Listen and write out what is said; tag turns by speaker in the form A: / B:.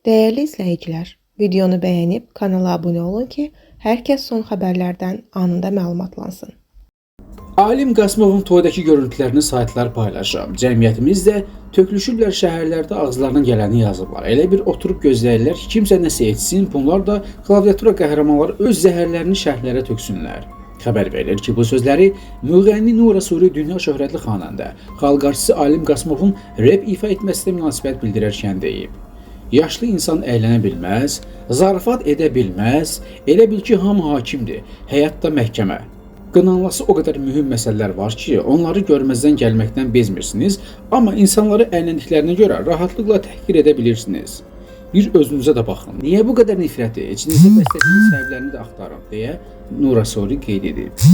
A: Değerli izləyicilər, videonu bəyənib kanala abunə olun ki, hər kəs son xəbərlərdən anında məlumatlansın.
B: Alim Qasımovun toydakı görüntülərini saytlar paylaşıb. Cəmiyyətimiz də tökülüşüblər şəhərlərdə ağızlarına gələni yazıblar. Elə bir oturub gözləyirlər ki, kimsə nəsə etsin, bunlar da klaviatura qəhrəmanları öz zəhərlərini şərhlərə töksünlər. Xəbər verilir ki, bu sözləri müğənni Nura Suri dünya şöhrətli xanəndə, xalq artisti Alim Qasımovun rep ifa etməsinə münasibət bildirərkən deyib. Yaşlı insan əylənə bilməz, zarafat edə bilməz, elə bil ki, hamı hakimdir, həyatda məhkəmə. Qınanlası o qədər mühüm məsələlər var ki, onları görməzdən gəlməkdən bezmirsiniz, amma insanları əyləndiklərinə görə rahatlıqla təhqir edə bilirsiniz. Bir özünüzə də baxın. Niyə bu qədər nifrəti, içinizdə bəslədiyiniz səbəblərini də axtarın, deyə Nura Suri qeyd edib.